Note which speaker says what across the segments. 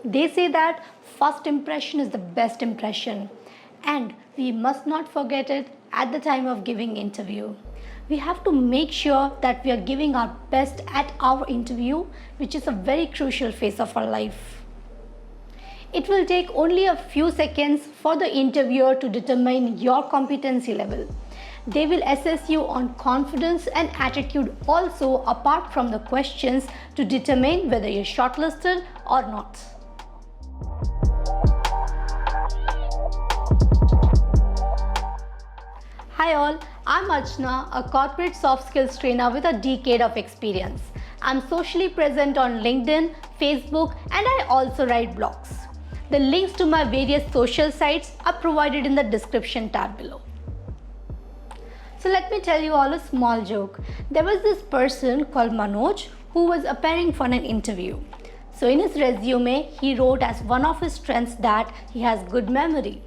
Speaker 1: They say that first impression is the best impression, and we must not forget it at the time of giving interview. We have to make sure that we are giving our best at our interview, which is a very crucial phase of our life. It will take only a few seconds for the interviewer to determine your competency level. They will assess you on confidence and attitude also, apart from the questions, to determine whether you're shortlisted or not. Hi all, I'm Archana, a corporate soft skills trainer with a decade of experience. I'm socially present on LinkedIn, Facebook, and I also write blogs. The links to my various social sites are provided in the description tab below. So let me tell you all a small joke. There was this person called Manoj who was appearing for an interview. So in his resume, he wrote as one of his strengths that he has good memory.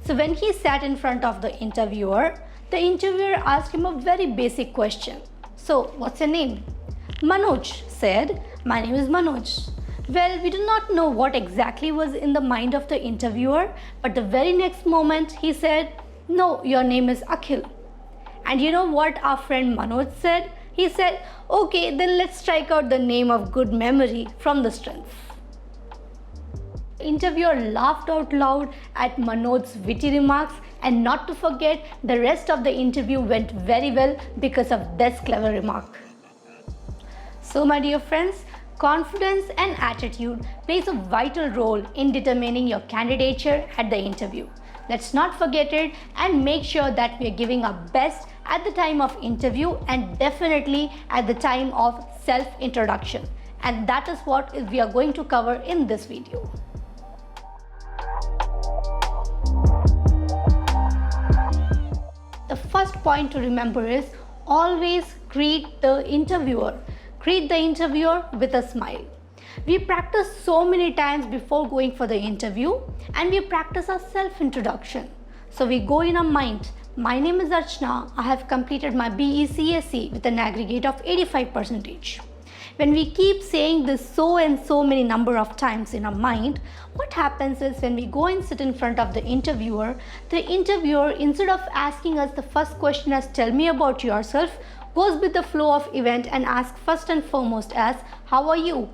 Speaker 1: So when he sat in front of the interviewer asked him a very basic question. So what's your name? Manoj said, my name is Manoj. Well, we do not know what exactly was in the mind of the interviewer, but the very next moment he said, no, your name is Akhil. And you know what our friend Manoj said? He said, okay, then let's strike out the name of good memory from the strength. The interviewer laughed out loud at Manoj's witty remarks, and not to forget, the rest of the interview went very well because of this clever remark. So my dear friends, confidence and attitude plays a vital role in determining your candidature at the interview. Let's not forget it and make sure that we are giving our best at the time of interview and definitely at the time of self-introduction. And that is what we are going to cover in this video. The first point to remember is always greet the interviewer. Greet the interviewer with a smile. We practice so many times before going for the interview, and we practice our self-introduction. So we go in our mind, my name is Archana, I have completed my BE CSE with an aggregate of 85%. When we keep saying this so and so many number of times in our mind, what happens is when we go and sit in front of the interviewer, instead of asking us the first question as tell me about yourself, goes with the flow of event and asks first and foremost as how are you?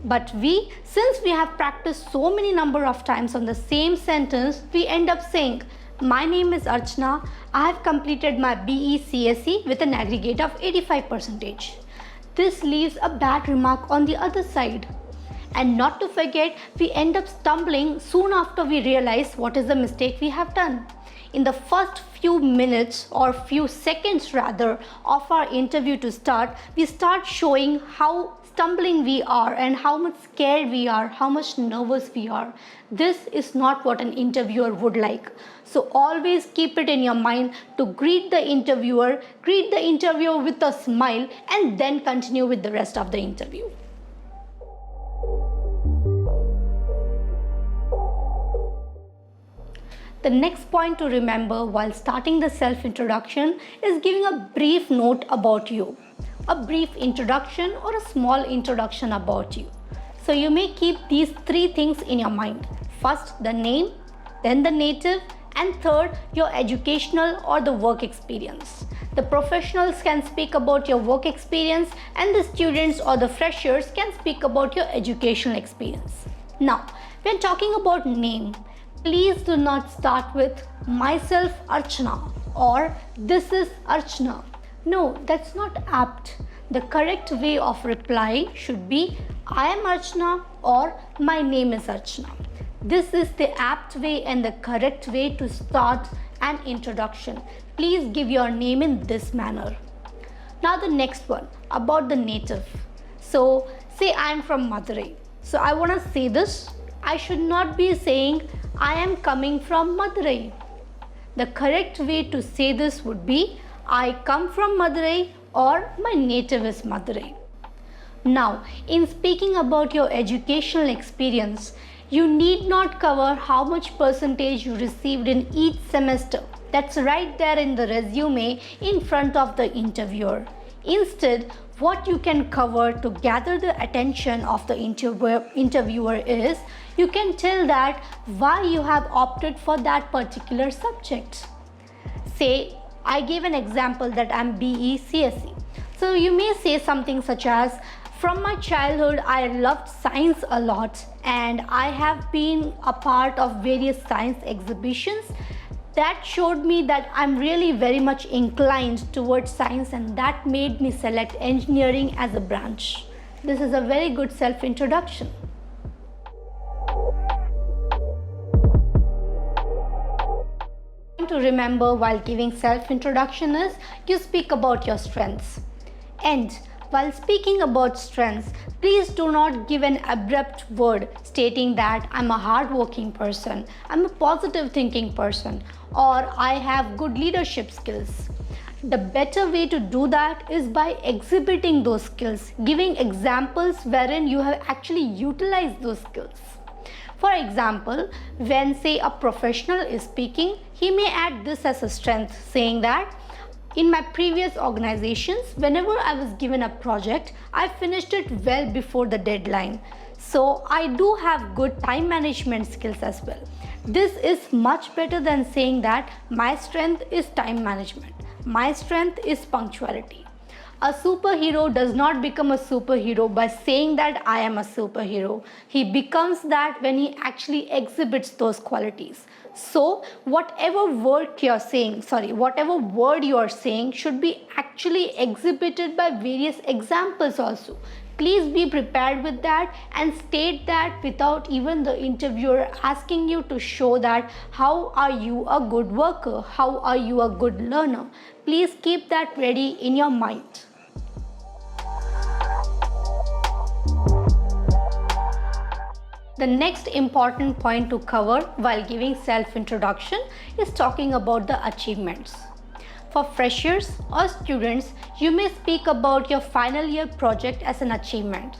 Speaker 1: But since we have practiced so many number of times on the same sentence, we end up saying, my name is Archana, I have completed my BE CSE with an aggregate of 85%. This leaves a bad remark on the other side. And not to forget, we end up stumbling soon after we realize what is the mistake we have done. In the first few minutes or few seconds rather of our interview to start, we start showing how stumbling we are and how much scared we are, how much nervous we are. This is not what an interviewer would like. So always keep it in your mind to greet the interviewer with a smile and then continue with the rest of the interview. The next point to remember while starting the self-introduction is giving a brief note about you. A brief introduction or a small introduction about you. So you may keep these three things in your mind. First, the name, then the native, and third, your educational or the work experience. The professionals can speak about your work experience and the students or the freshers can speak about your educational experience. Now, when talking about name, please do not start with myself Archana or this is Archana. No, that's not apt. The correct way of reply should be I am Archana or my name is Archana. This is the apt way and the correct way to start an introduction. Please give your name in this manner. Now the next one about the native. So say I am from Madurai. So I want to say this. I should not be saying I am coming from Madurai. The correct way to say this would be I come from Madurai or my native is Madurai. Now, in speaking about your educational experience, you need not cover how much percentage you received in each semester. That's right there in the resume in front of the interviewer. Instead, what you can cover to gather the attention of the interviewer is you can tell that why you have opted for that particular subject. Say, I gave an example that I'm BE CSE. So you may say something such as, from my childhood, I loved science a lot and I have been a part of various science exhibitions that showed me that I'm really very much inclined towards science, and that made me select engineering as a branch. This is a very good self-introduction. To remember while giving self-introduction is you speak about your strengths. And while speaking about strengths, please do not give an abrupt word stating that I'm a hardworking person, I'm a positive thinking person, or I have good leadership skills. The better way to do that is by exhibiting those skills, giving examples wherein you have actually utilized those skills. For example, when say a professional is speaking, he may add this as a strength, saying that in my previous organizations, whenever I was given a project, I finished it well before the deadline. So I do have good time management skills as well. This is much better than saying that my strength is time management. My strength is punctuality. A superhero does not become a superhero by saying that I am a superhero. He becomes that when he actually exhibits those qualities. So whatever word you are saying should be actually exhibited by various examples also. Please be prepared with that and state that without even the interviewer asking you to show that how are you a good worker, how are you a good learner. Please keep that ready in your mind. The next important point to cover while giving self-introduction is talking about the achievements. For freshers or students, you may speak about your final year project as an achievement.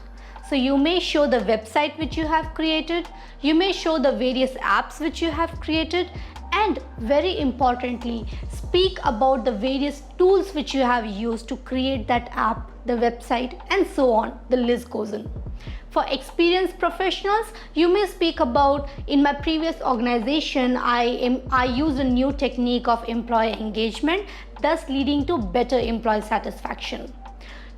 Speaker 1: So you may show the website which you have created, you may show the various apps which you have created, and very importantly, speak about the various tools which you have used to create that app, the website, and so on. The list goes on. For experienced professionals, you may speak about, in my previous organization, I used a new technique of employee engagement, thus leading to better employee satisfaction.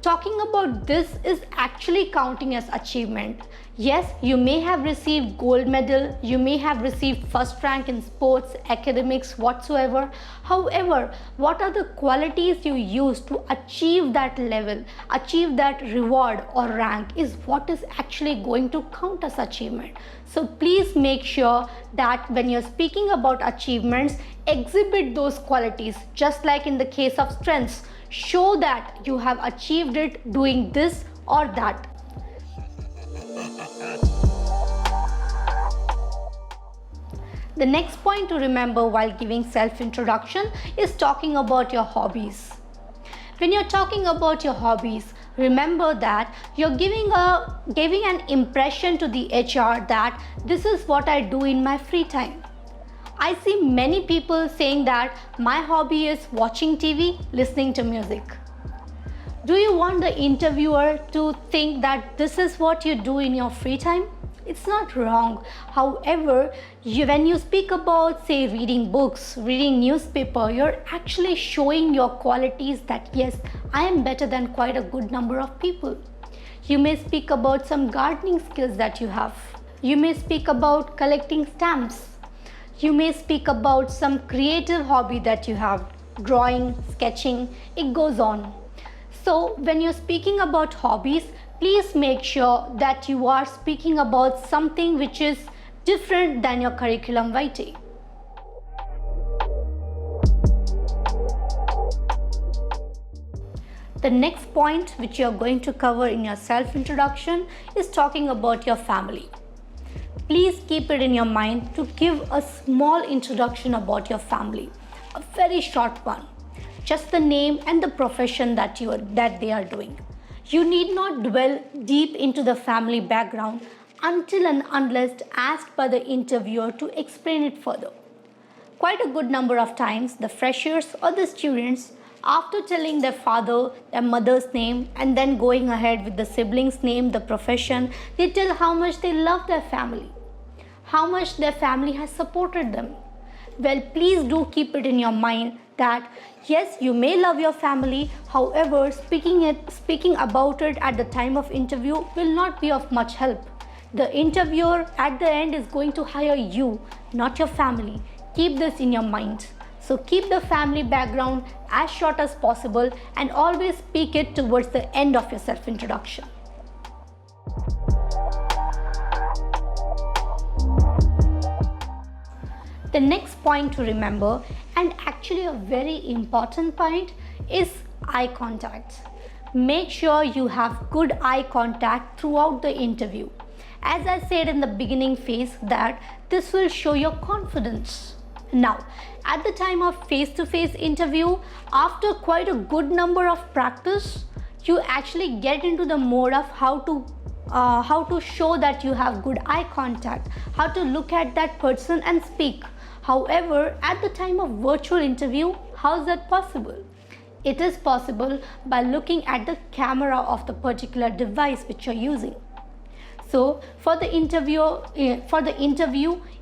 Speaker 1: Talking about this is actually counting as achievement. Yes, you may have received gold medal, you may have received first rank in sports, academics, whatsoever. However, what are the qualities you use to achieve that level, achieve that reward or rank is what is actually going to count as achievement. So please make sure that when you're speaking about achievements, exhibit those qualities, just like in the case of strengths. Show that you have achieved it doing this or that. The next point to remember while giving self-introduction is talking about your hobbies. When you're talking about your hobbies, remember that you're giving an impression to the HR that this is what I do in my free time. I see many people saying that my hobby is watching TV, listening to music. Do you want the interviewer to think that this is what you do in your free time? It's not wrong. However, when you speak about, say, reading books, reading newspaper, you're actually showing your qualities that yes, I am better than quite a good number of people. You may speak about some gardening skills that you have. You may speak about collecting stamps. You may speak about some creative hobby that you have, drawing, sketching, it goes on. So when you're speaking about hobbies, please make sure that you are speaking about something which is different than your curriculum vitae. The next point which you're going to cover in your self-introduction is talking about your family. Please keep it in your mind to give a small introduction about your family, a very short one, just the name and the profession that they are doing. You need not dwell deep into the family background until and unless asked by the interviewer to explain it further. Quite a good number of times, the freshers or the students After telling their father, their mother's name, and then going ahead with the siblings' name, the profession, they tell how much they love their family, how much their family has supported them. Well, please do keep it in your mind that yes, you may love your family, however, speaking about it at the time of interview will not be of much help. The interviewer at the end is going to hire you, not your family. Keep this in your mind. So keep the family background as short as possible and always speak it towards the end of your self-introduction. The next point to remember, and actually a very important point, is eye contact. Make sure you have good eye contact throughout the interview. As I said in the beginning phase, that this will show your confidence. Now, at the time of face-to-face interview, after quite a good number of practice, you actually get into the mode of how to show that you have good eye contact, how to look at that person and speak. However, at the time of virtual interview, how is that possible? It is possible by looking at the camera of the particular device which you're using. So for the interview,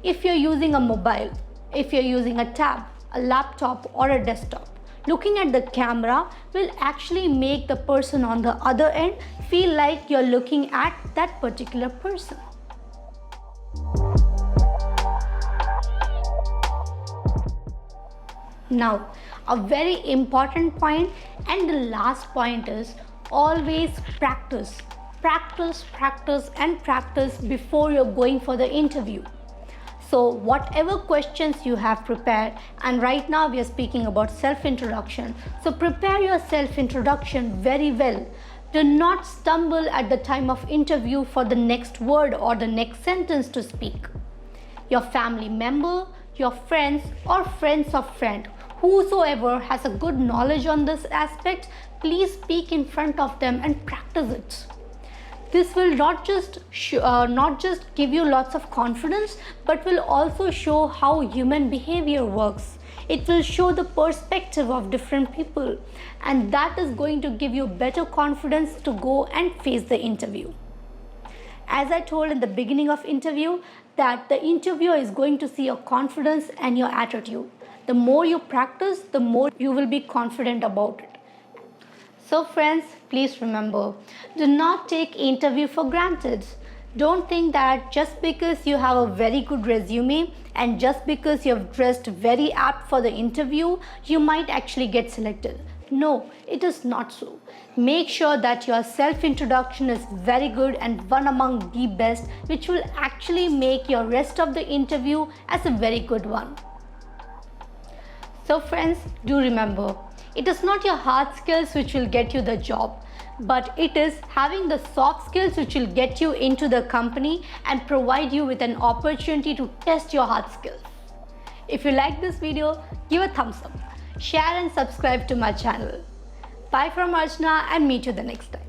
Speaker 1: if you're using a mobile, if you're using a tab, a laptop or a desktop, looking at the camera will actually make the person on the other end feel like you're looking at that particular person. Now, a very important point and the last point is always practice. Practice, practice and practice before you're going for the interview. So whatever questions you have prepared, and right now we are speaking about self-introduction, so prepare your self-introduction very well. Do not stumble at the time of interview for the next word or the next sentence to speak. Your family member, your friends or friends of friend, whosoever has a good knowledge on this aspect, please speak in front of them and practice it. This will not just give you lots of confidence, but will also show how human behavior works. It will show the perspective of different people, and that is going to give you better confidence to go and face the interview. As I told in the beginning of interview, that the interviewer is going to see your confidence and your attitude. The more you practice, the more you will be confident about it. So friends, please remember, do not take interview for granted. Don't think that just because you have a very good resume and just because you have dressed very apt for the interview, you might actually get selected. No, it is not so. Make sure that your self-introduction is very good and one among the best, which will actually make your rest of the interview as a very good one. So friends, do remember, it is not your hard skills which will get you the job, but it is having the soft skills which will get you into the company and provide you with an opportunity to test your hard skills. If you like this video, give a thumbs up, share and subscribe to my channel. Bye from Archana and meet you the next time.